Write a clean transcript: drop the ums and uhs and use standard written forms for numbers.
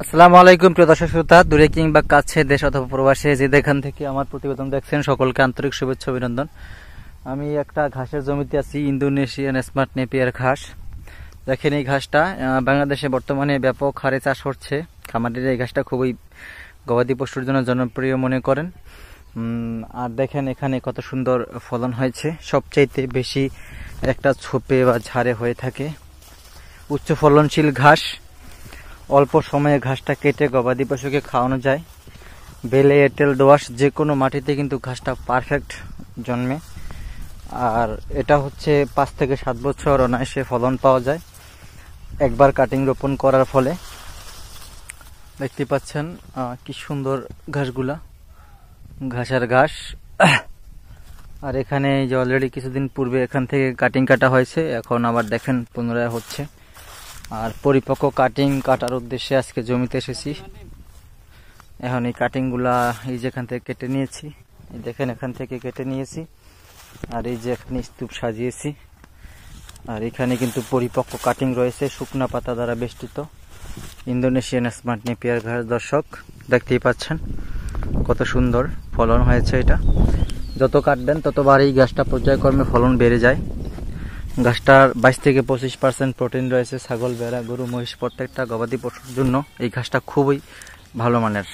আসসালামু আলাইকুম প্রিয় দর্শক শ্রোতা, দূরে কিংবা কাছে, দেশ অথবা প্রবাসে যে যেখান থেকে আমার প্রতিবেদন দেখছেন সকলকে আন্তরিক শুভেচ্ছা অভিনন্দন। আমি একটা ঘাসের জমিতে আছি, ইন্দোনেশিয়ান স্মার্ট নেপিয়ার ঘাস। দেখেন এই ঘাসটা বাংলাদেশে বর্তমানে ব্যাপক হারে চাষ হচ্ছে। খামারিরা এই ঘাসটা খুবই গবাদি পশুর জন্য জনপ্রিয় মনে করেন। আর দেখেন এখানে কত সুন্দর ফলন হয়েছে। সবচাইতে বেশি একটা ছোপে বা ঝাড়ে হয়ে থাকে। উচ্চ ফলনশীল ঘাস, অল্প সময়ে ঘাসটা কেটে গবাদি পশুকে খাওয়ানো যায়। বেলে, এঁটেল, দোআঁশ যে কোনো মাটিতে কিন্তু ঘাসটা পারফেক্ট জন্মে। আর এটা হচ্ছে 5 থেকে 7 বছর অনায়াসে ফলন পাওয়া যায় একবার কাটিং রোপণ করার ফলে। দেখতে পাচ্ছেন কি সুন্দর ঘাসগুলা, ঘাসের ঘাস। আর এখানে যে অলরেডি কিছুদিন পূর্বে এখান থেকে কাটিং কাটা হয়েছে, এখন আবার দেখেন পুনরায় হচ্ছে। আর পরিপক্ক কাটিং কাটার উদ্দেশ্যে আজকে জমিতে এসেছি। এখন এই কাটিং গুলা এই যেখান থেকে কেটে নিয়েছি, দেখেন এখান থেকে কেটে নিয়েছি। আর এই যে এখানে স্তূপ সাজিয়েছি। আর এখানে কিন্তু পরিপক্ক কাটিং রয়েছে, শুকনা পাতা দ্বারা বেষ্টিত ইন্দোনেশিয়ান স্মার্ট নেপিয়ার ঘাস। দর্শক দেখতেই পাচ্ছেন কত সুন্দর ফলন হয়েছে। এটা যত কাটবেন ততবার এই গাছটা পর্যায়ক্রমে ফলন বেড়ে যায়। ঘাসটার 22 থেকে 25% প্রোটিন রয়েছে। ছাগল, ভেড়া, গরু, মহিষ প্রত্যেকটা গবাদি পশুর জন্য এই ঘাসটা খুবই ভালো মানের।